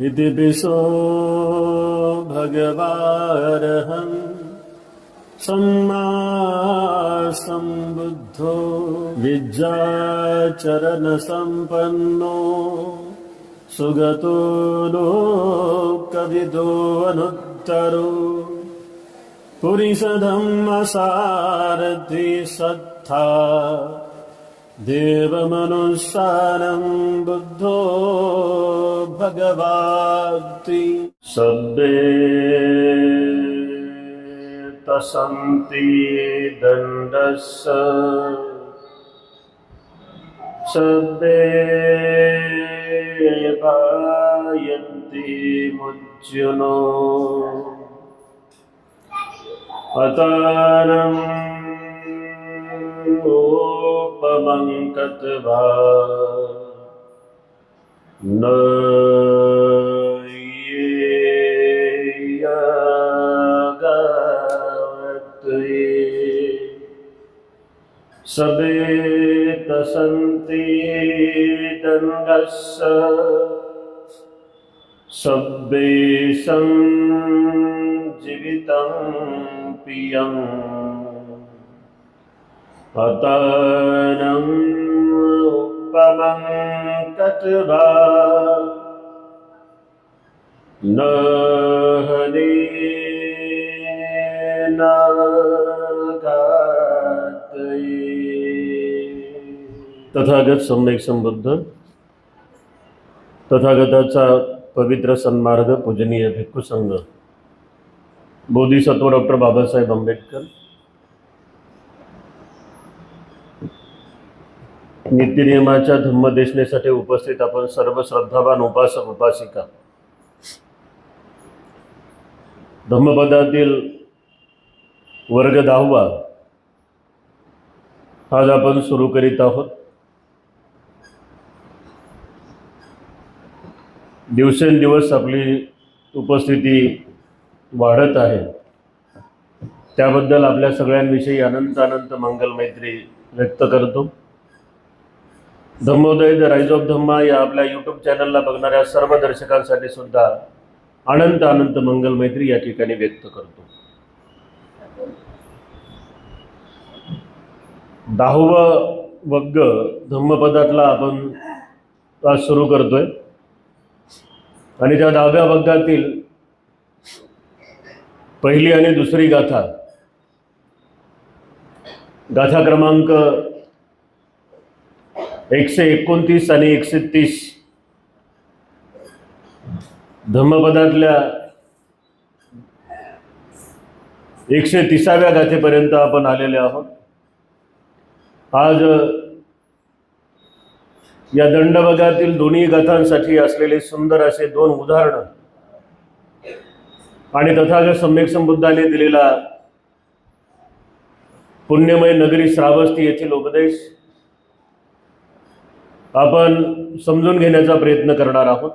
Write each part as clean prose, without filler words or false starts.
इति पिसो भगवारहं सम्मा सम्बुद्धो विद्याचरणसम्पन्नो सुगतो लोकविदो अनुत्तरो पुरिसधम्मसारथि सत्था देवमनुस्सारं बुद्धो भगवाति सब्बे तसन्ति दण्डस्य सब्बे भायन्ति मुच्युनो अतानं उपमङ्कत्वा न येयगावत्ये सबे तसन्ति दण्डस्य सब्बे जीवितं प्रियम् अतानं उपमङ्कत्वा न हनेन घातये। तथागत सम्यक संबुद्ध तथागताचा पवित्र सन्मार्ग पूजनीय भिक्खू संघ बोधिसत्व डॉक्टर बाबासाहेब आंबेडकर नित्यनियमाच्या धम्मदेशनेसाठी उपस्थित आपण सर्व श्रद्धावान उपासक उपासिका धम्मपदातील वर्ग 10वा आज आपण सुरू करीत आहोत। दिवसेंदिवस आपली उपस्थिती वाढत आहे, त्याबद्दल आपल्या सगळ्यांविषयी अनंत अनंत मंगल मैत्री व्यक्त करतो। धम्मोदय द राईज ऑफ धम्मा या आपल्या यूट्यूब चॅनलला बघणाऱ्या सर्व दर्शकांसाठी सुद्धा अनंत अनंत मंगल मैत्री या ठिकाणी व्यक्त करतो। 10वं वग्ग धम्मपदातला आपण आज सुरू करतोय आणि त्या 10व्या वग्गातील पहिली आणि दुसरी गाथा क्रमांक 129 आणि 130 धम्मपदातल्या 130व्या गाथेपर्यंत आपण आलेले आहोत। आज या दंडवगातील दोन्ही गाथांसाठी असलेले सुंदर असे 2 उदाहरण आणि तथागत सम्यक संबुद्धाने दिलेला पुण्यमय नगरी श्रावस्ती येथील उपदेश आपण समजून घेण्याचा प्रयत्न करणार आहोत।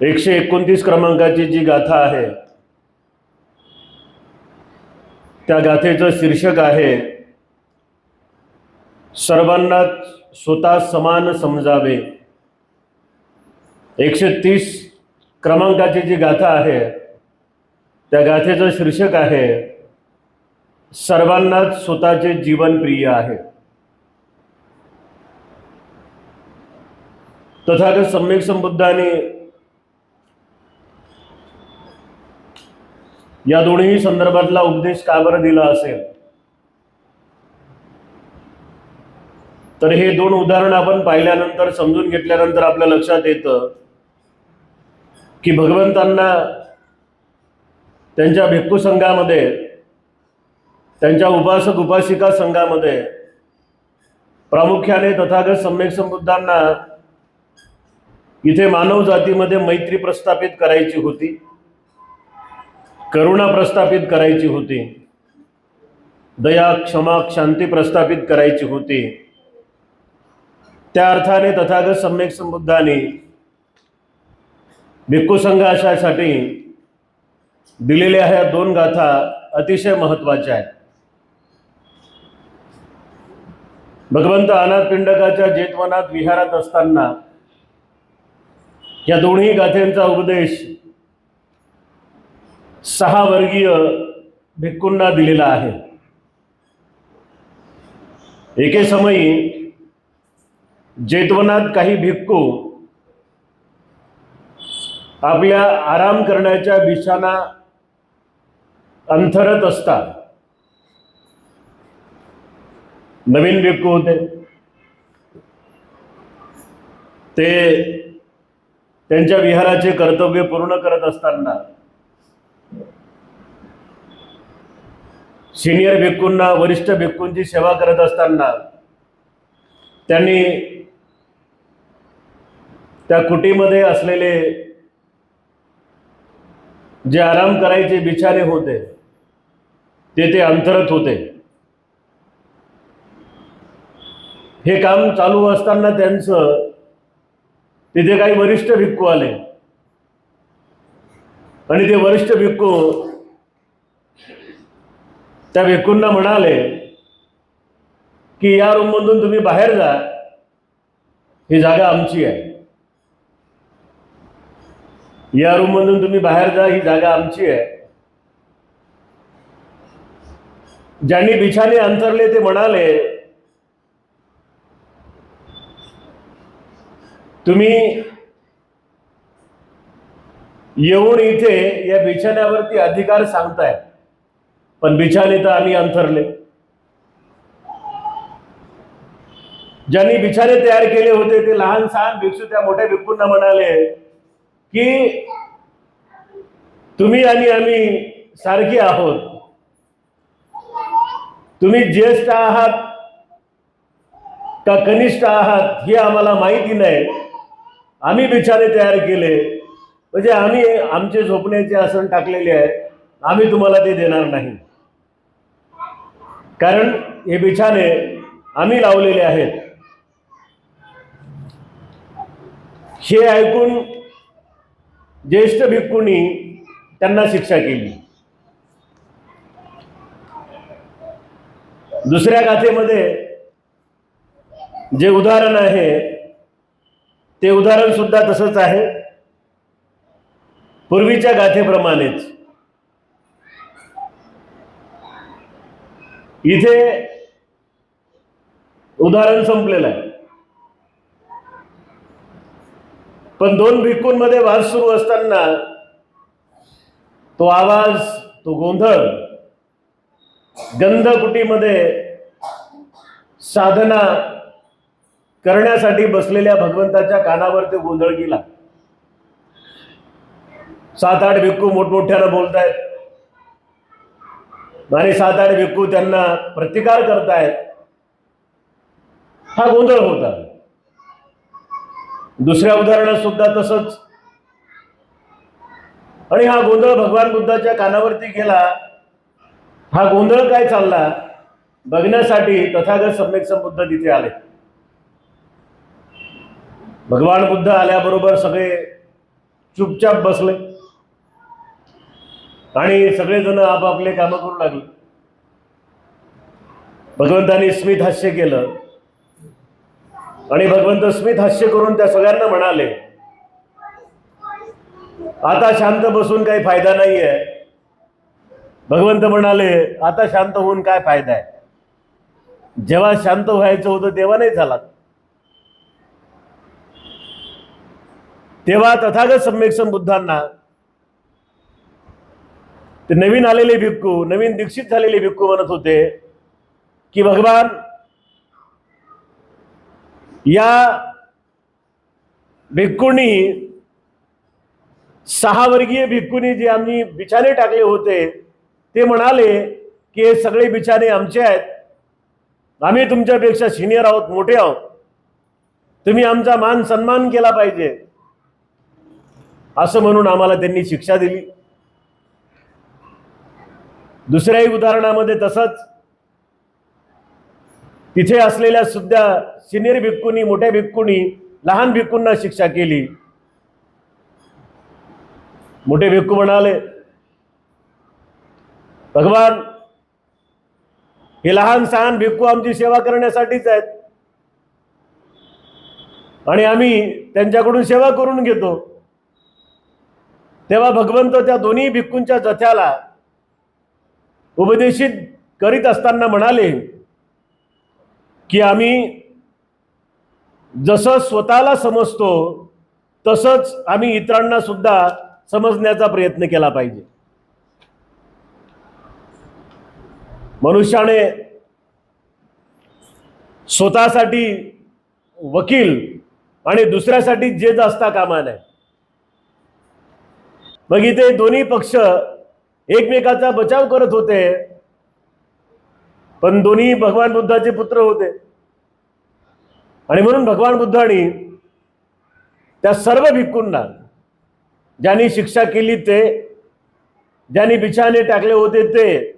129 क्रमांकाची जी गाथा आहे त्या गाथेचं शीर्षक आहे सर्वांना स्वतः समान समजावे। 130 क्रमांकाची जी गाथा आहे त्या गाथेचं शीर्षक आहे सर्वांना स्वतःचे जीवन प्रिय आहे। तथागत सम्यक संबुद्धाने या दोन्ही संदर्भातला उपदेश का बरं दिला असेल तर हे 2 उदाहरण आपण पाहिल्यानंतर समजून घेतल्यानंतर आपल्या लक्षात येतं की भगवंतांना त्यांच्या भिक्खू संघामध्ये त्यांच्या उपासक उपासिका संघामध्ये प्रामुख्याने तथागत सम्यक संबुद्धांना इथे मानव जातीमध्ये मैत्री प्रस्थापित करायची होती, करुणा प्रस्थापित करायची होती, दया क्षमा शांती प्रस्थापित करायची होती। त्या अर्थाने तथागत सम्यक संबुद्धांनी भिक्खू संघासाठी दिलेल्या ह्या 2 गाथा अतिशय महत्त्वाच्या आहेत। भगवंत अनाथ पिंडकाच्या जेतवनात विहारात असताना या दोन्ही गाथेंचा उपदेश 6 वर्गीय भिक्खूंना दिलेला आहे. एके समयी जेतवनात काही भिक्खू आपल्या आराम करण्याच्या बिछाना अंथरत असतात. नवीन भिक्खू होते. ते त्यांच्या विहाराचे कर्तव्य पूर्ण करत असताना सिनियर भिक्खूंना, वरिष्ठ भिक्खूंची सेवा करत असताना त्यांनी त्या कुटीमध्ये असलेले जे आराम करायचे बिछाने होते ते अंतरत होते. हे काम चालू असताना त्यांचं तिथे काही वरिष्ठ भिक्खू आले आणि ते वरिष्ठ भिक्खू त्या भिक्खूंना म्हणाले की या रूममधून तुम्ही बाहेर जा, ही जागा आमची आहे. या रूममधून तुम्ही बाहेर जा, ही जागा आमची आहे. ज्यांनी बिछाने अंतरले ते म्हणाले, तुम्ही येऊन इथे या बिछाण्यावरती अधिकार सांगताय, पण बिछाने तर आम्ही अंथरले. ज्यांनी बिछाने तयार केले होते ते लहान सहान भिक्षू त्या मोठ्या भिक्खूंना म्हणाले की तुम्ही आणि आम्ही सारखी आहोत. तुम्ही ज्येष्ठ आहात का कनिष्ठ आहात हे आम्हाला माहिती नाही. आम्ही बिछाने तयार केले म्हणजे आम्ही आमचे झोपण्याचे आसन टाकलेले आहे. आम्ही तुम्हाला ते देणार नाही, कारण हे बिछाने आम्ही लावलेले आहेत. हे ऐकून ज्येष्ठ भिक्खूंनी त्यांना शिक्षा केली. दुसऱ्या गाथेमध्ये जे उदाहरण आहे ते उदाहरण सुद्धा तसंच आहे, पूर्वीच्या गाथेप्रमाणेच. इथे उदाहरण संपलेलं आहे, पण दोन भिक्खूंमध्ये वाद सुरू असताना तो आवाज, तो गोंधळ गंधकुटीमध्ये साधना करण्यासाठी बसलेल्या भगवंताच्या कानावर ते गोंधळ गेला. 7-8 भिक्खू मोठमोठ्यानं बोलतायत आणि 7-8 भिक्खू त्यांना प्रतिकार करतायत. हा गोंधळ होता. दुसऱ्या उदाहरणात सुद्धा तसंच. आणि हा गोंधळ भगवान बुद्धाच्या कानावरती गेला. हा गोंधळ काय चालला बघण्यासाठी तथागत सम्यक संबुद्ध तिथे आले. भगवान बुद्ध आल्याबरोबर सगळे चुपचाप बसले आणि सगळेजण आपापले कामं करू लागले. भगवंतांनी स्मित हास्य केलं आणि भगवंत स्मित हास्य करून त्या सगळ्यांना म्हणाले, आता शांत बसून काही फायदा नाहीये. भगवंत म्हणाले, आता शांत होऊन काय फायदा आहे. जेव्हा शांत व्हायचं होतं तेव्हा नाही झाला. तेव्हा तथागत सम्यक संबुद्धांना ते नवीन आलेले भिक्खू, नवीन दीक्षित झालेले भिक्खू म्हणत होते की भगवान, या भिक्खूंनी 6 वर्गीय भिक्खूंनी जे आम्ही बिछाने टाकले होते ते म्हणाले की हे सगळे बिछाने आमचे आहेत. आम्ही तुमच्यापेक्षा सिनियर आहोत, मोठे आहोत. तुम्ही आमचा मान सन्मान केला पाहिजे, असं म्हणून आम्हाला त्यांनी शिक्षा दिली. दुसऱ्याही उदाहरणामध्ये तसंच. तिथे असलेल्या सुद्धा सिनियर भिक्खूंनी, मोठ्या भिक्खूंनी लहान भिक्खूंना शिक्षा केली. मोठे भिक्खू म्हणाले, भगवान, हे लहान सहान भिक्खू आमची सेवा करण्यासाठीच आहेत आणि आम्ही त्यांच्याकडून सेवा करून घेतो. तेव्हा भगवंत त्या दोन्ही भिक्खूंच्या जथ्याला उपदेशित करीत असताना म्हणाले की आम्ही जसं स्वतःला समजतो तसंच आम्ही इतरांना सुद्धा समजण्याचा प्रयत्न केला पाहिजे. मनुष्याने स्वतःसाठी वकील आणि दुसऱ्यासाठी जज असता कामा नये. मग इथे दोन्ही पक्ष एकमेकाचा बचाव करत होते, पण दोन्ही भगवान बुद्धाचे पुत्र होते. आणि म्हणून भगवान बुद्धांनी त्या सर्व भिक्खूंना, ज्यांनी शिक्षा केली ते, ज्यांनी बिछाने टाकले होते ते,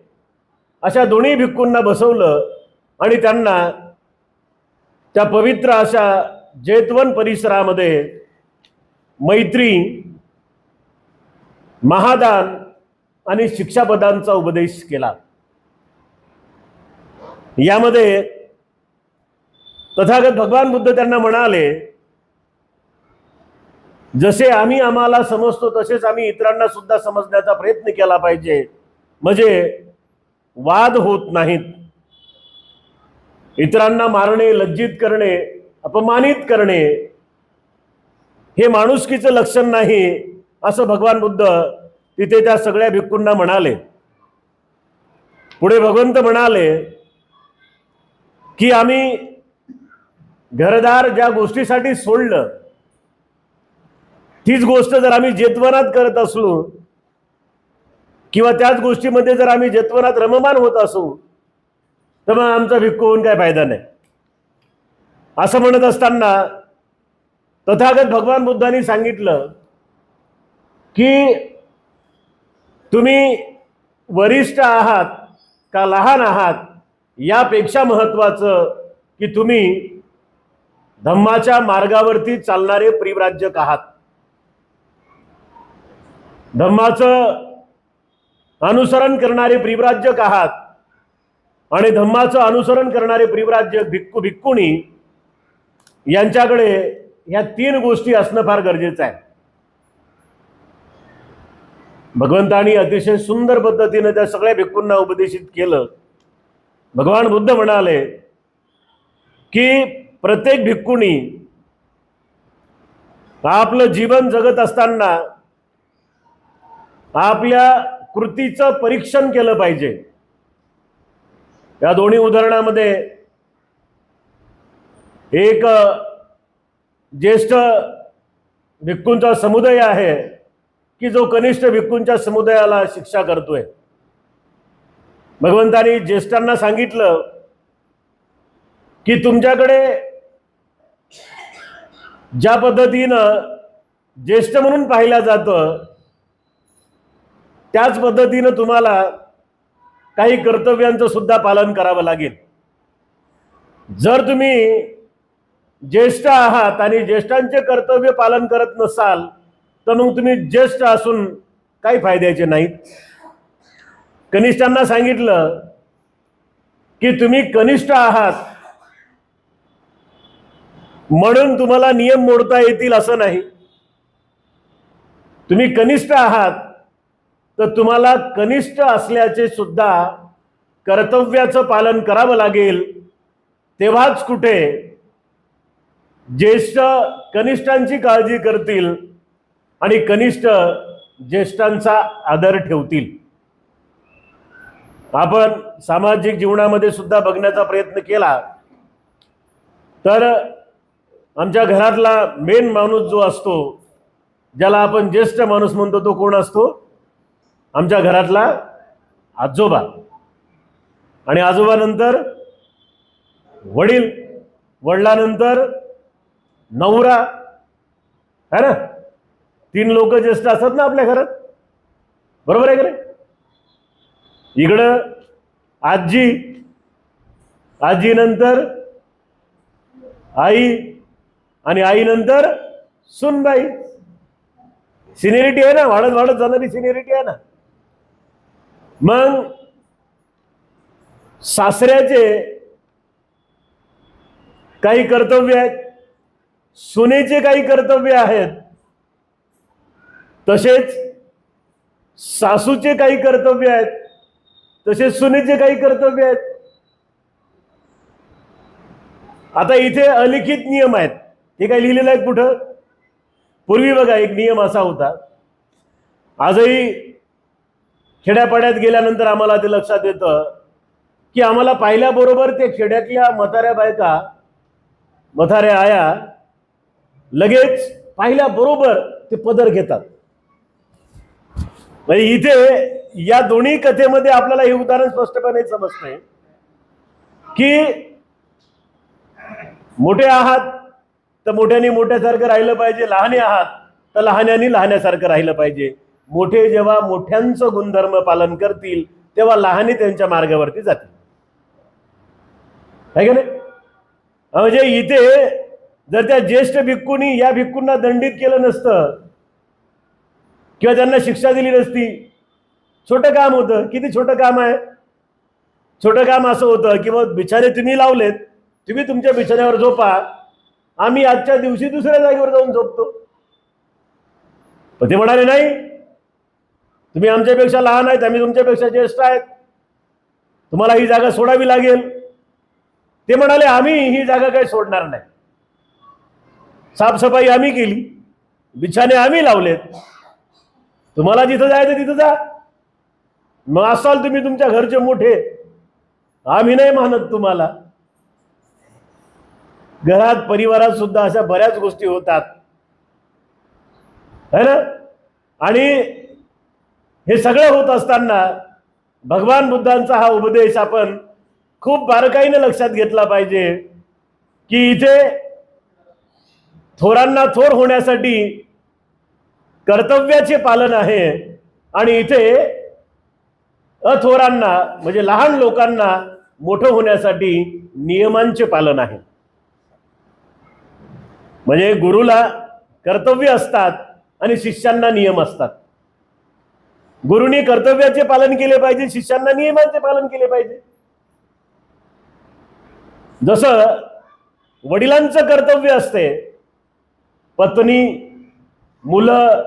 अशा दोन्ही भिक्खूंना बसवलं आणि त्यांना त्या पवित्र अशा जेतवन परिसरामध्ये मैत्री, महादान आणि शिक्षापदांचा उपदेश केला. यामध्ये तथागत भगवान बुद्ध त्यांना म्हणाले, जसे आम्ही आम्हाला समजतो तसेच आम्ही इतरांना सुद्धा समजण्याचा प्रयत्न केला पाहिजे, म्हणजे वाद होत नाहीत. इतरांना मारणे, लज्जित करणे, अपमानित करणे हे माणुसकीचं लक्षण नाही, असं भगवान बुद्ध तिथे त्या सगळ्या भिक्खूंना म्हणाले. पुढे भगवंत म्हणाले की आम्ही घरदार ज्या गोष्टीसाठी सोडलं, तीच गोष्ट जर आम्ही जेतवनात करत असलो किंवा त्याच गोष्टीमध्ये जर आम्ही जेतवनात रममान होत असू, तर मग आमचा भिक्खू होऊन काय फायदा नाही. असं म्हणत असताना तथागत भगवान बुद्धांनी सांगितलं की तुम्ही वरिष्ठ आहात का लहान आहात यापेक्षा महत्वाचं की तुम्ही धम्माच्या मार्गावरती चालणारे परिव्राजक आहात. धम्माचं अनुसरण करणारे परिव्राजक आहात आणि धम्माचं अनुसरण करणारे परिव्राजक भिक्खू भिक्खुणी यांच्याकडे ह्या तीन गोष्टी असणं फार गरजेचं आहे. भगवंतांनी अतिशय सुंदर पद्धतीने त्या सगळ्या भिक्खूंना उपदेशित केलं. भगवान बुद्ध म्हणाले की प्रत्येक भिक्खुनी आपलं जीवन जगत असताना आपल्या कृतीचं परीक्षण केलं पाहिजे. या दोन्ही उदाहरणामध्ये एक ज्येष्ठ भिक्खूंचा समुदाय आहे की जो कनिष्ठ भिक्खूंच्या समुदायाला शिक्षा करतोय. भगवंतांनी ज्येष्ठांना सांगितलं की तुमच्याकडे ज्या पद्धतीनं ज्येष्ठ म्हणून पाहिलं जातं त्याच पद्धतीनं तुम्हाला काही कर्तव्यांचं सुद्धा पालन करावं लागेल. जर तुम्ही ज्येष्ठ आहात आणि ज्येष्ठांचे कर्तव्य पालन करत नसाल तर मग तुम्ही ज्येष्ठ असून काही फायद्याचे नाहीत. कनिष्ठांना सांगितलं की तुम्ही कनिष्ठ आहात म्हणून तुम्हाला नियम मोडता येतील असं नाही. तुम्ही कनिष्ठ आहात तर तुम्हाला कनिष्ठ असल्याचे सुद्धा कर्तव्याचं पालन करावं लागेल. तेव्हाच कुठे ज्येष्ठ कनिष्ठांची काळजी करतील आणि कनिष्ठ ज्येष्ठांचा आदर ठेवतील. आपण सामाजिक जीवनामध्ये सुद्धा बघण्याचा प्रयत्न केला तर आमच्या घरातला मेन माणूस जो असतो, ज्याला आपण ज्येष्ठ माणूस म्हणतो, तो कोण असतो? आमच्या घरातला आजोबा. आणि आजोबानंतर वडील, वडिलांनंतर नवरा, है ना? तीन लोक ज्येष्ठ असतात ना आपल्या घरात, बरोबर आहे का नाही? इकडं आजी, आजीनंतर आई आणि आईनंतर सुनबाई. सिनियरिटी आहे ना, वाढत वाढत जाणारी सिनियरिटी आहे ना. मग सासऱ्याचे काही कर्तव्य आहेत, सुनेचे काही कर्तव्य आहेत, तसेच सासूचे काही कर्तव्य आहेत, तसेच सुनेचे काही कर्तव्य आहेत. आता इथे अलिखित नियम आहेत, हे काय लिहिलेलं आहे कुठं? पूर्वी बघा एक नियम असा होता, आजही खेड्यापाड्यात गेल्यानंतर आम्हाला ते लक्षात येतं की आम्हाला पाहिल्याबरोबर ते खेड्यातल्या म्हाताऱ्या बायका, म्हाताऱ्या आया लगेच पाहिल्याबरोबर ते पदर घेतात. म्हणजे इथे या दोन्ही कथेमध्ये आपल्याला हे उदाहरण स्पष्टपणे समजतंय की मोठे आहात तर मोठ्याने मोठ्यासारखं राहिलं पाहिजे, लहाने आहात तर लहान्यांनी लहान्यासारखं राहिलं पाहिजे. मोठे जेव्हा मोठ्यांचं गुणधर्म पालन करतील तेव्हा लहाने त्यांच्या मार्गावरती जातील, आहे का नाही? म्हणजे इथे जर त्या ज्येष्ठ भिक्खूंनी या भिक्खूंना दंडित केलं नसतं किंवा त्यांना शिक्षा दिली नसती, छोटं काम होतं. किती छोटं काम आहे? छोटं काम असं होतं की मग बिछाने तुम्ही लावलेत, तुम्ही तुमच्या बिछाण्यावर झोपा, आम्ही आजच्या दिवशी दुसऱ्या जागेवर जाऊन झोपतो. पण ते म्हणाले नाही, तुम्ही आमच्यापेक्षा लहान आहेत, आम्ही तुमच्यापेक्षा ज्येष्ठ आहेत, तुम्हाला ही जागा सोडावी लागेल. ते म्हणाले आम्ही ही जागा काही सोडणार नाही, साफसफाई आम्ही केली, बिछाने आम्ही लावलेत, तुम्हाला जिथं जायचं तिथं जा. मग असाल तुम्ही तुमच्या घरचे मोठे, आम्ही नाही मानत तुम्हाला. घरात परिवारात सुद्धा अशा बऱ्याच गोष्टी होतात, है ना? आणि हे सगळं होत असताना भगवान बुद्धांचा हा उपदेश आपण खूप बारकाईने लक्षात घेतला पाहिजे की इथे थोरांना थोर होण्यासाठी कर्तव्याचे पालन आहे आणि इथे अथोरांना म्हणजे लहान लोकांना मोठं होण्यासाठी नियमांचे पालन आहे. म्हणजे गुरुला कर्तव्य असतात आणि शिष्यांना नियम असतात. गुरुनी कर्तव्याचे पालन केले पाहिजे, शिष्यांना नियमांचे पालन केले पाहिजे. जसं वडिलांचं कर्तव्य असते, पत्नी, मुलं,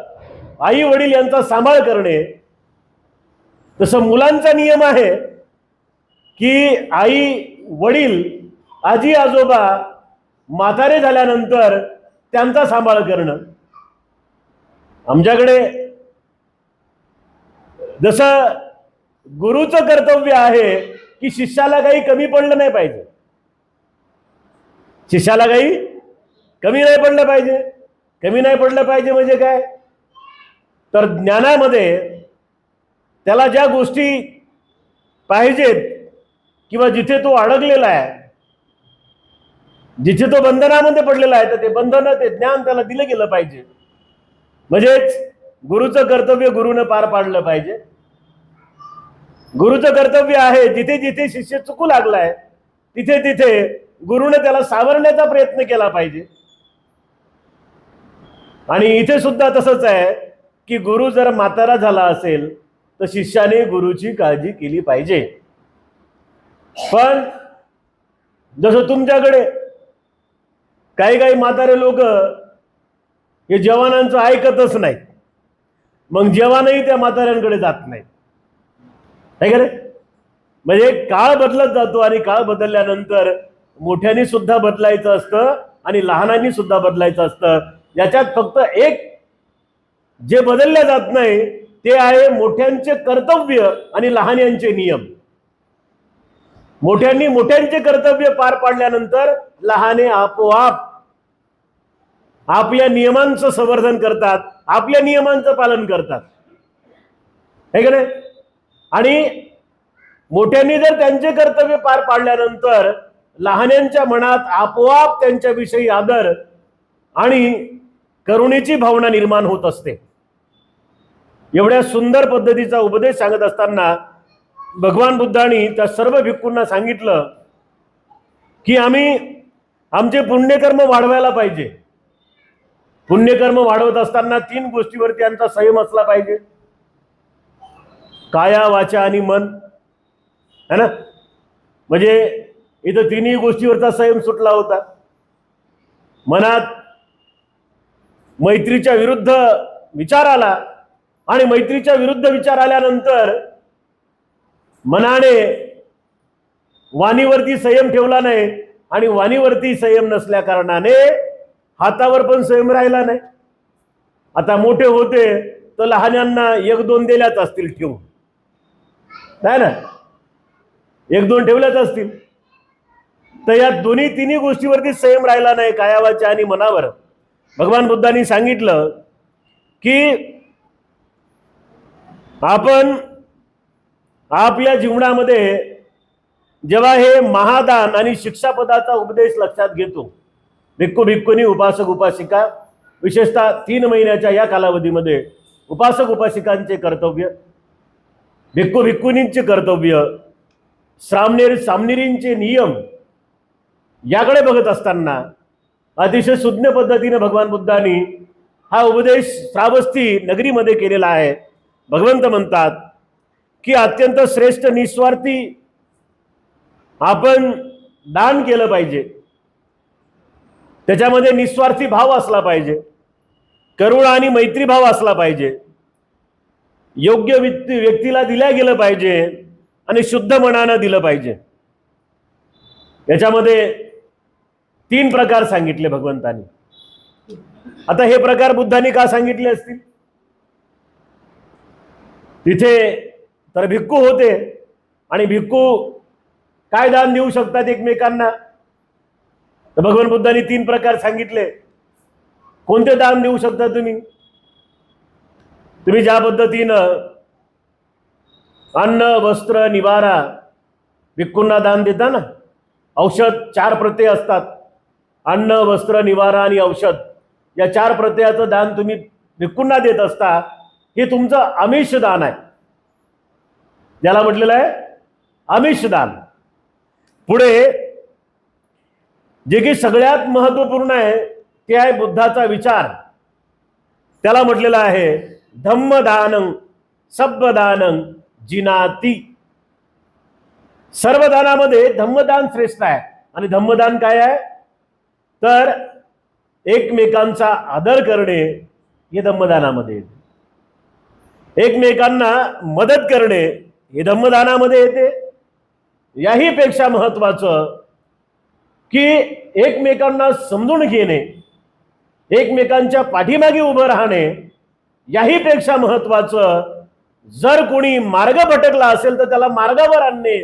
आई वडील यांचा सांभाळ करणे, तसं मुलांचा नियम आहे की आई वडील, आजी आजोबा म्हातारे झाल्यानंतर त्यांचा सांभाळ करणं. आमच्याकडे जसं गुरुचं कर्तव्य आहे की शिष्याला काही कमी पडलं नाही पाहिजे, शिष्याला काही कमी नाही पडलं पाहिजे. कमी नाही पडलं पाहिजे म्हणजे काय? तर ज्ञानामध्ये त्याला ज्या गोष्टी पाहिजेत किंवा जिथे तो अडकलेला आहे, जिथे तो बंधनामध्ये पडलेला आहे, तर ते बंधन, ते ज्ञान त्याला दिलं गेलं पाहिजे. म्हणजेच गुरुचं कर्तव्य गुरुनं पार पाडलं पाहिजे. गुरुचं कर्तव्य आहे जिथे जिथे शिष्य चुकू लागलाय तिथे तिथे गुरुने त्याला सावरण्याचा प्रयत्न केला पाहिजे. आणि इथे सुद्धा तसंच आहे की गुरु जर म्हातारा झाला असेल तर शिष्याने गुरुची काळजी केली पाहिजे. पण जसं तुमच्याकडे काही काही म्हातारे लोक हे जवानांचं ऐकतच नाहीत, मग जवानही त्या म्हाताऱ्यांकडे जात नाहीत, आहे का रे? म्हणजे काळ बदलत जातो आणि काळ बदलल्यानंतर मोठ्यांनी सुद्धा बदलायचं असतं आणि लहानांनी सुद्धा बदलायचं असतं. याच्यात फक्त एक जे बदलल्या जात नाही ते आहे मोठ्यांचे कर्तव्य आणि लहान्यांचे नियम. मोठ्यांनी मोठ्यांचे कर्तव्य पार पाडल्यानंतर लहाने आपोआप आपल्या नियमांचं संवर्धन करतात, आपल्या नियमांचं पालन करतात, है का नाही? आणि मोठ्यांनी जर त्यांचे कर्तव्य पार पाडल्यानंतर लहान्यांच्या मनात आपोआप त्यांच्याविषयी आदर आणि करुणेची भावना निर्माण होत असते. एवढ्या सुंदर पद्धतीचा उपदेश सांगत असताना भगवान बुद्धांनी त्या सर्व भिक्खूंना सांगितलं की आम्ही आमचे पुण्यकर्म वाढवायला पाहिजे. पुण्यकर्म वाढवत असताना 3 गोष्टीवरती त्यांचा संयम असला पाहिजे, काया, वाचा आणि मन, है ना? म्हणजे इथं 3ही गोष्टीवरचा संयम सुटला होता. मनात मैत्रीच्या विरुद्ध विचार आला आणि मैत्रीच्या विरुद्ध विचार आल्यानंतर मनाने वाणीवरती संयम ठेवला नाही आणि वाणीवरती संयम नसल्या कारणाने हातावर पण संयम राहिला नाही. आता मोठे होते तर लहान्यांना एक दोन दिल्याच असतील ठेवून, नाही ना, एक दोन ठेवल्याच असतील. तर या दोन्ही तिन्ही गोष्टीवरती संयम राहिला नाही, कायावाच्या आणि मनावर. भगवान बुद्धांनी सांगितलं की आपण आपल्या जीवनामध्ये जेव्हा हे महादान आणि शिक्षापदाचा उपदेश लक्षात घेतो, भिक्खू भिक्खुनी उपासक उपासिका, विशेषतः 3 महिन्याच्या या कालावधीमध्ये उपासक उपासिकांचे कर्तव्य, भिक्खू भिक्खुनींचे कर्तव्य, सामनेरींचे नियम याकडे बघत असताना अतिशय सुज्ञ पद्धतीने भगवान बुद्धांनी हा उपदेश श्रावस्ती नगरीमध्ये केलेला आहे. भगवंत म्हणतात की अत्यंत श्रेष्ठ निस्वार्थी आपण दान केलं पाहिजे, त्याच्यामध्ये निस्वार्थी भाव असला पाहिजे, करुणा आणि मैत्री भाव असला पाहिजे, योग्य व्यक्तीला दिल्या गेलं पाहिजे आणि शुद्ध मनानं दिलं पाहिजे. याच्यामध्ये 3 प्रकार सांगितले भगवंतांनी. आता हे प्रकार बुद्धांनी का सांगितले असतील? तिथे तर भिक्खू होते आणि भिक्खू काय दान देऊ शकतात एकमेकांना? तर भगवान बुद्धांनी 3 प्रकार सांगितले. कोणते दान देऊ शकता तुम्ही? तुम्ही ज्या पद्धतीनं अन्न वस्त्र निवारा भिक्खूंना दान देता ना, औषध 4 प्रत्यय असतात, अन्न वस्त्र निवारा आणि औषध, या 4 प्रत्ययाचं दान तुम्ही भिक्खूंना देत असता. हे तुमचं आमिष दान आहे, ज्याला म्हटलेलं आहे आमिष दान. पुढे जे की सगळ्यात महत्वपूर्ण आहे ते आहे बुद्धाचा विचार. त्याला म्हटलेलं आहे धम्मदानं सब्बदानं जिनाती. सर्व दानामध्ये धम्मदान श्रेष्ठ आहे. आणि धम्मदान काय आहे? तर एकमेकांचा आदर करणे हे धम्मदानामध्ये येते. एकमेकांना मदत करणे हे धम्मदानामध्ये येते. याही पेक्षा महत्वाचं की एकमेकांना समजून घेणे, एकमेकांच्या पाठीमागे उभं राहणे, याही पेक्षा महत्वाचं जर कोणी मार्ग भटकला असेल तर त्याला मार्गावर आणणे,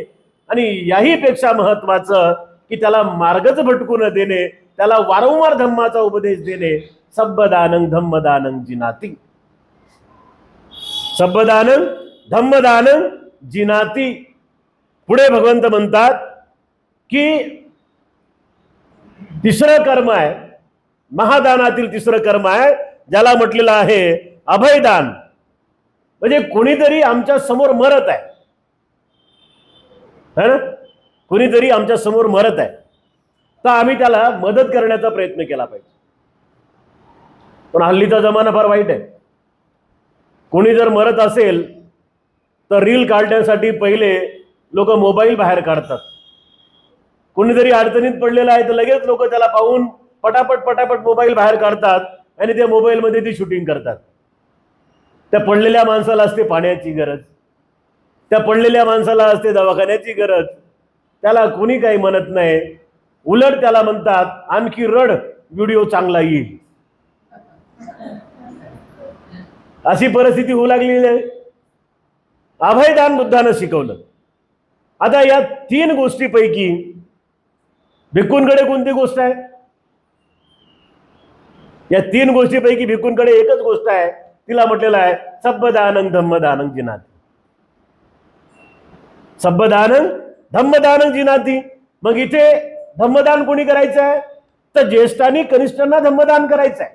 आणि याही पेक्षा महत्वाचं की त्याला मार्गच भटकू न देणे, त्याला वारंवार धम्माचा उपदेश देणे. सब्बदानं धम्मदानं जिनाती. सब्बदानं धम्मदानं जिनाती. पुढे भगवंत म्हणतात की 3रं कर्म आहे, महादानातील 3रं कर्म आहे, ज्याला म्हटलेलं आहे अभयदान. म्हणजे कोणीतरी आमच्या समोर मरत आहे, है ना, कोणीतरी आमच्या समोर मरत आहे, तर आम्ही त्याला मदत करण्याचा प्रयत्न केला पाहिजे. पण हल्लीचा जमाना फार वाईट आहे. कोणी जर मरत असेल तर रील काढण्यासाठी पहिले लोक मोबाईल बाहेर काढतात. कोणीतरी अडचणीत पडलेला आहे तर लगेच लोक त्याला पाहून पटापट पटापट मोबाईल बाहेर काढतात आणि त्या मोबाईलमध्ये ती शूटिंग करतात. त्या पडलेल्या माणसाला असते पाण्याची गरज, त्या पडलेल्या माणसाला असते दवाखान्याची गरज, त्याला कोणी काही म्हणत नाही. उलट त्याला म्हणतात आणखी रड, व्हिडिओ चांगला येईल. अशी परिस्थिती होऊ लागलेली आहे. अभयदान बुद्धानं शिकवलं. आता या 3 गोष्टीपैकी भिक्खूंकडे कोणती गोष्ट आहे? या 3 गोष्टीपैकी भिक्खूंकडे एकच गोष्ट आहे, तिला म्हटलेलं आहे सब्बदानं धम्मदानं जिनाती. सब्बदानं धम्मदानं जिनाती. मग इथे धम्मदान कोणी करायचं आहे? तर ज्येष्ठांनी कनिष्ठांना धम्मदान करायचं आहे.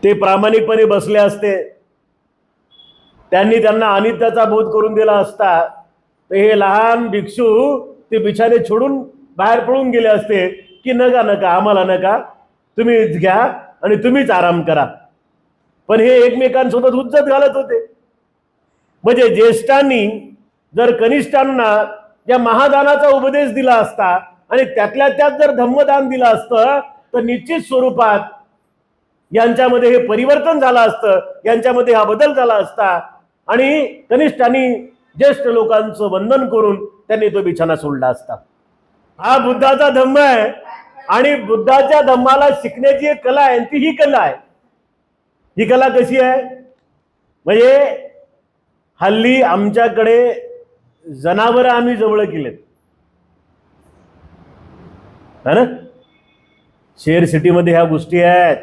ते प्रामाणिकपणे बसले असते, त्यांनी त्यांना अनित्याचा बोध करून दिला असता, तर हे लहान भिक्षू ते बिछाने सोडून बाहेर पळून गेले असते की नका नका, आम्हाला नका, तुम्हीच घ्या आणि तुम्हीच आराम करा. पण हे एकमेकांसोबत हुज्जत घालत होते. म्हणजे ज्येष्ठांनी जर कनिष्ठांना या महादानाचा उपदेश दिला असता आणि त्यातल्या त्यात जर धम्मदान दिलं असतं तर निश्चित स्वरूपात यांच्यामध्ये हे परिवर्तन झालं असतं, यांच्यामध्ये हा बदल झाला असता आणि कनिष्ठांनी ज्येष्ठ लोकांचं वंदन करून त्यांनी तो बिछाना सोडला असता. हा बुद्धाचा धम्म आहे आणि बुद्धाच्या धम्माला शिकण्याची एक कला आहे, ती ही कला आहे. ही कला कशी आहे म्हणजे हल्ली आमच्याकडे जनावरं आम्ही जवळ केलेत ना. शेअर सिटीमध्ये ह्या गोष्टी आहेत.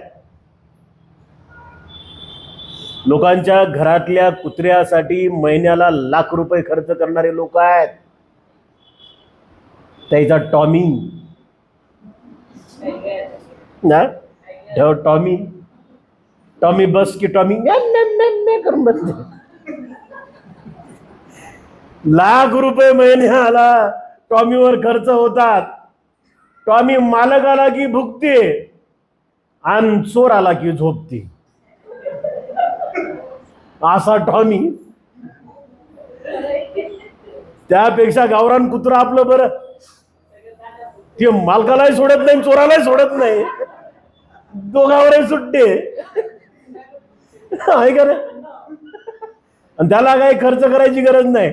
लोकांच्या घरातल्या कुत्र्यासाठी महिन्याला लाख रुपये खर्च करणारे लोक आहेत. त्याचा टॉमी ना टॉमी टॉमी बस की टॉमी करून बसते. लाख रुपये महिन्याला टॉमीवर खर्च होतात. टॉमी मालक आला की भुकते आणि चोर आला की झोपते. असा टॉमी. त्यापेक्षा गावरान कुत्रा आपलं बरं. ते मालकालाही सोडत नाही, चोरालाही सोडत नाही, दोघावरही सुट्टे आहे का नाही. आणि त्याला काही खर्च करायची गरज नाही,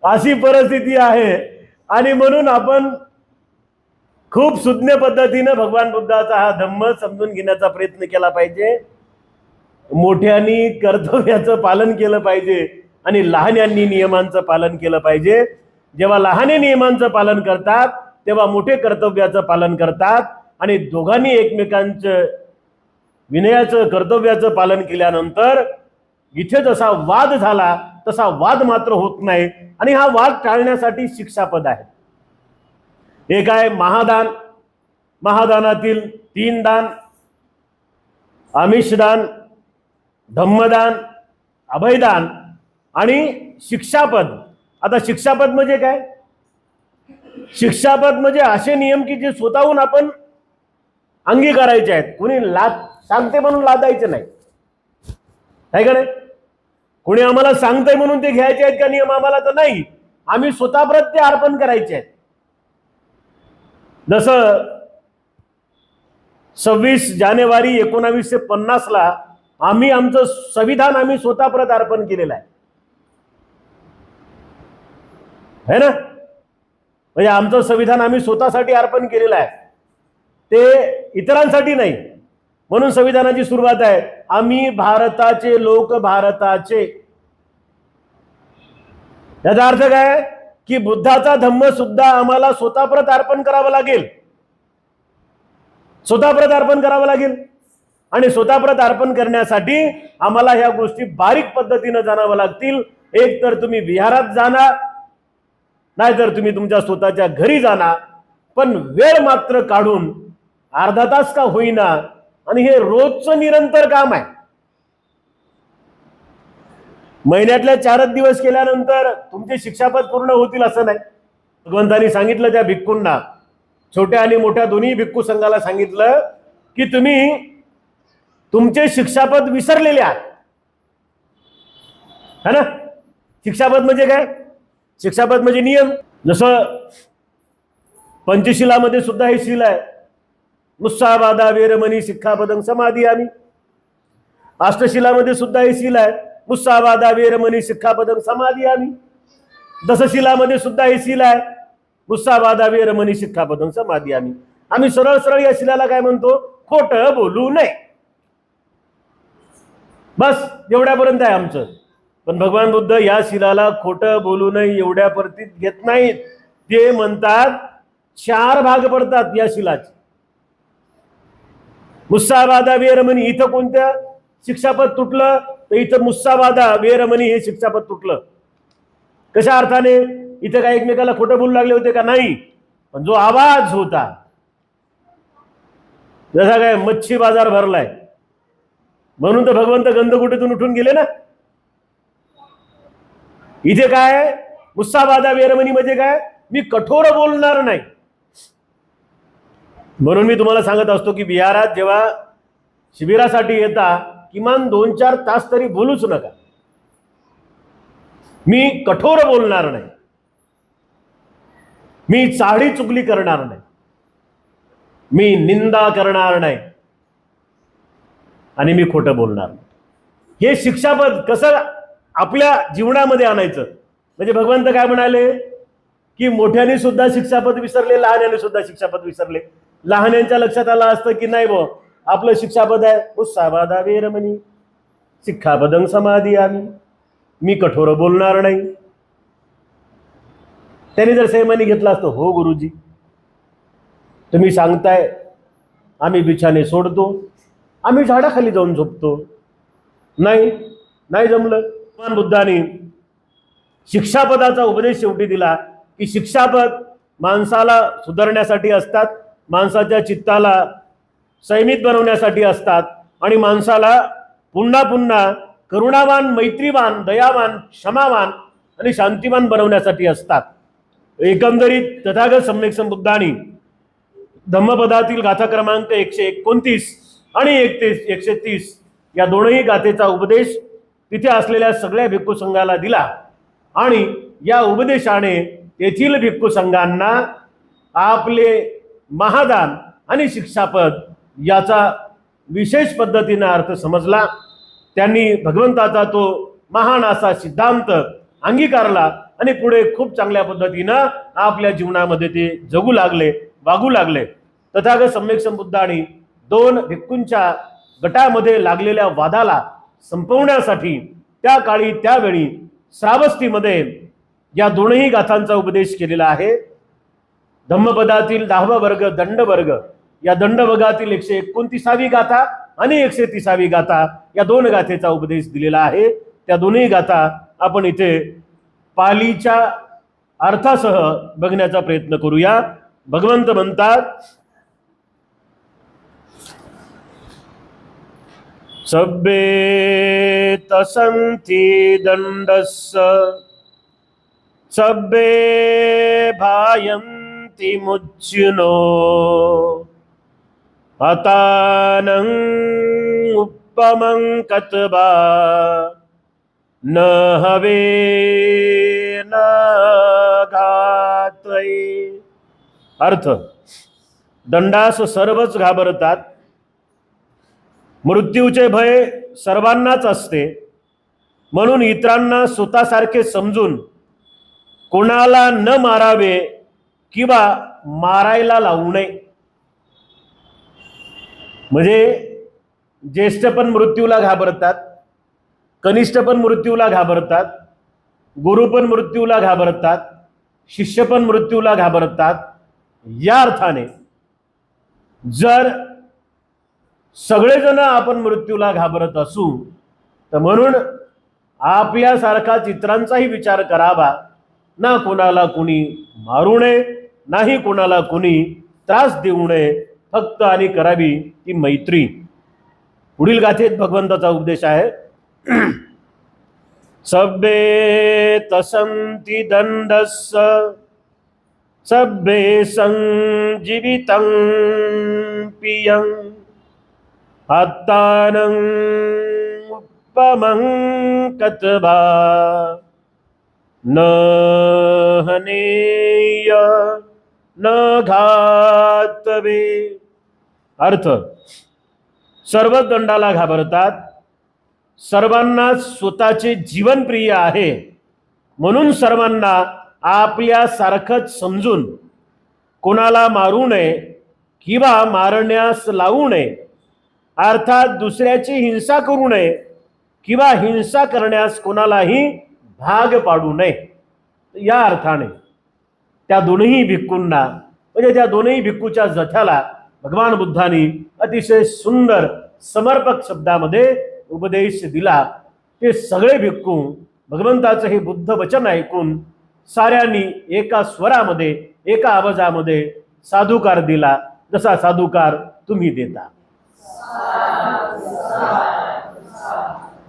अशी परिस्थिती आहे. आणि म्हणून आपण खूप सुज्ञ पद्धतीने भगवान बुद्धाचा हा धम्म समजून घेण्याचा प्रयत्न केला पाहिजे. मोठ्यांनी कर्तव्याचं पालन केलं पाहिजे आणि लहान्यांनी नियमांचं पालन केलं पाहिजे. जेव्हा लहाने नियमांचं पालन करतात तेव्हा मोठे कर्तव्याचं पालन करतात आणि दोघांनी एकमेकांचं विनयाचं कर्तव्याचं पालन केल्यानंतर इथे जसा वाद झाला तसा वाद मात्र होत नाही. आणि हा वाद टाळण्यासाठी शिक्षापद आहे. एक आहे महादान. महादानातील 3 दान, आमिषदान, धम्मदान, अभयदान आणि शिक्षापद. आता शिक्षापद म्हणजे काय? शिक्षापद म्हणजे असे नियम की जे स्वतःहून आपण अंगीकारायचे आहेत. कोणी सांगते म्हणून लादायचे नाही, आहे का नाही. कोणी आम्हाला सांगतंय म्हणून ते घ्यायचे आहेत का नियम आम्हाला, तर नाही. आम्ही स्वतःप्रत ते अर्पण करायचे आहेत. जसं 26 जानेवारी 1950 आम्ही आमचं संविधान आम्ही स्वतःप्रत अर्पण केलेलं आहे ना. म्हणजे आमचं संविधान आम्ही स्वतःसाठी अर्पण केलेलं आहे, ते इतरांसाठी नाही. म्हणून संविधानाची सुरुवात आहे, आम्ही भारताचे लोक भारताचे. याचा अर्थ काय की बुद्धाचा धम्म सुद्धा आम्हाला स्वतःप्रत अर्पण करावं लागेल. स्वतःप्रत अर्पण करावं लागेल. आणि स्वतःप्रत अर्पण करण्यासाठी आम्हाला ह्या गोष्टी बारीक पद्धतीने जाणावं लागतील. एक तर तुम्ही विहारात जाणार, नाहीतर तुम्ही तुमच्या स्वतःच्या घरी जाणार, पण वेळ मात्र काढून अर्धा तास का होईना. आणि हे रोजचं निरंतर काम आहे. महिन्यातल्या 4 दिवस केल्यानंतर तुमचे शिक्षापद पूर्ण होतील असं नाही. भगवंतांनी सांगितलं त्या भिक्खूंना, छोट्या आणि मोठ्या दोन्ही भिक्खू संघाला सांगितलं की तुम्ही तुमचे शिक्षापद विसरलेले आहात, है ना. शिक्षापद म्हणजे काय? शिक्षापद म्हणजे नियम. जसं पंचशिलामध्ये सुद्धा हे शील आहे, मुस्सावादा वेरमणी शिक्षापदं समादियामी. अष्टशिलामध्ये सुद्धा हे शील आहे, मुस्सावादा वेरमणी शिक्षापदं समादियामी. दशशिलामध्ये सुद्धा हे शील आहे, मुस्सावादा वेरमणी शिक्षापदं समादियामी. आम्ही सरळ सरळ या शिलाला काय म्हणतो? खोटं बोलू नये. बस एवढ्यापर्यंत आहे आमचं. पण भगवान बुद्ध या शिलाला खोटं बोलू नये एवढ्यापर्यंत घेत नाहीत. ते म्हणतात 4 भाग पडतात या शिलाचे. मुस्सावादा वेरमणी, इथं कोणत्या शिक्षापद तुटलं तर इथं मुस्सावादा वेरमणी हे शिक्षापद तुटलं. कशा अर्थाने? इथं काय एकमेकाला खोटं बोलू लागले होते का? नाही. पण जो आवाज होता, जसा काय मच्छी बाजार भरलाय, म्हणून तर भगवंत गंधकुटीतून उठून गेले ना. इथे काय मुस्सावादा वेरमणी म्हणजे काय? मी कठोर बोलणार नाही. म्हणून मी तुम्हाला सांगत असतो की विहारात जेव्हा शिबिरासाठी येता किमान 2-4 तास तरी बोलूच नका. मी कठोर बोलणार नाही, मी चाडी चुगली करणार नाही, मी निंदा करणार नाही. आणि मी खोटं बोलणार नाही. हे शिक्षापद कसं आपल्या जीवनामध्ये आणायचं, म्हणजे भगवंत काय म्हणाले की मोठ्याने सुद्धा शिक्षापद विसरले, लहान्याने सुद्धा शिक्षापद विसरले. लहान्यांच्या लक्षात आलं असतं की नाही बो आपलं शिक्षापद आहे उत्साहबाधा वेरमणी शिक्षापदं समाधी आम्ही, मी कठोर बोलणार नाही. त्यांनी जर संयमाने घेतला असतं, हो गुरुजी तुम्ही सांगताय आम्ही बिछाने सोडतो, आम्ही झाडाखाली जाऊन झोपतो, नाही नाही जमलं. भगवान बुद्धांनी शिक्षापदाचा उपदेश शेवटी दिला की शिक्षापद माणसाला सुधारण्यासाठी असतात, माणसाच्या चित्ताला संयमित बनवण्यासाठी असतात आणि माणसाला पुन्हा पुन्हा करुणावान, मैत्रीवान, दयावान, क्षमावान आणि शांतिवान बनवण्यासाठी असतात. एकंदरीत तथागत सम्यक संबुद्धांनी धम्मपदातील गाथा क्रमांक 129 आणि 130 या दोनही गाथेचा उपदेश तिथे असलेल्या सगळ्या भिक्खू संघाला दिला आणि या उपदेशाने तेथील भिक्खू संघांना आपले महादान आणि शिक्षापद याचा विशेष पद्धतीने अर्थ समजला. त्यांनी भगवंताचा तो महान असा सिद्धांत अंगीकारला आणि पुढे खूप चांगल्या पद्धतीनं आपल्या जीवनामध्ये ते जगू लागले, वागू लागले. तथागत सम्यक संबुद्धांनी दोन भिक्खूंच्या गटामध्ये लागलेल्या वादाला संपवण्यासाठी त्या काळी त्यावेळी श्रावस्तीमध्ये या दोनही गाथांचा उपदेश केलेला आहे. धम्मपदातील 10वा वर्ग दंडवर्ग या दंडवर्गातील 129वी गाथा आणि 130वी गाथा या दोन गाथेचा उपदेश दिलेला आहे. त्या दोन्ही गाथा आपण इथे पालीच्या अर्थासह बघण्याचा प्रयत्न करूया. भगवंत म्हणतात, सब्बे तसंति दंडस्य सब्बे भायन्ति मुच्चिनो अतानं उपमं कतबा न हवे न घातये. अर्थ, दंडास सर्वच घाबरतात, मृत्यूचे भय सर्वांनाच असते, म्हणून इतरांना स्वतःसारखे समजून कोणाला न मारावे किंवा मारायला लावू नये. म्हणजे ज्येष्ठ पण मृत्यूला घाबरतात, कनिष्ठ पण मृत्यूला घाबरतात, गुरु पण मृत्यूला घाबरतात, शिष्य पण मृत्यूला घाबरतात. या अर्थाने जर सगळेजण आपण मृत्यूला घाबरत असू तर म्हणून आपल्यासारखा चित्रांचाही विचार करावा. ना कोणाला कुणी मारू नये, नाही कोणाला कुणी त्रास देऊ नये, फक्त आणि करावी ती मैत्री. पुढील गाथेत भगवंताचा उपदेश आहे, सब्बे तसंति दंडस्य सब्बे संजीवितं पियं आत्तानं उपमं कतबा न हनेय न घातवे. अर्थ, सर्व दंडाला घाबरतात, सर्वांना स्वतःचे जीवन प्रिय आहे, म्हणून सर्वांना आपल्या सारखंच समजून कोणाला मारू नये किंवा मारण्यास लावू नये. अर्थात दुसऱ्याची हिंसा करू नये किंवा हिंसा करण्यास कोणालाही भाग पाडू नये. या अर्थाने त्या दोनही भिक्खूंना, म्हणजे त्या दोनही भिक्खूच्या जथ्याला भगवान बुद्धांनी अतिशय सुंदर समर्पक शब्दामध्ये उपदेश दिला. ते सगळे भिक्खू भगवंताचं हे बुद्ध वचन ऐकून साऱ्यांनी एका स्वरामध्ये, एका आवाजामध्ये साधुकार दिला, जसा साधुकार तुम्ही देता.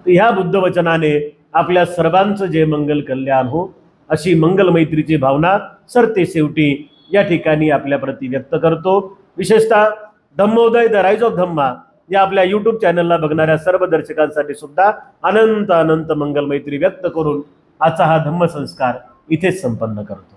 ह्या बुद्ध वचनाने आपल्या सर्वांचं जे मंगल कल्याण हो, अशी मंगल मैत्रीची भावना सरते शेवटी या ठिकाणी आपल्या प्रति व्यक्त करतो. विशेषतः धम्मोदय द राईज ऑफ धम्मा या आपल्या यूट्यूब चॅनलला बघणाऱ्या सर्व दर्शकांसाठी सुद्धा अनंत अनंत मंगल मैत्री व्यक्त करून आजचा हा धम्म संस्कार इथेच संपन्न करतो.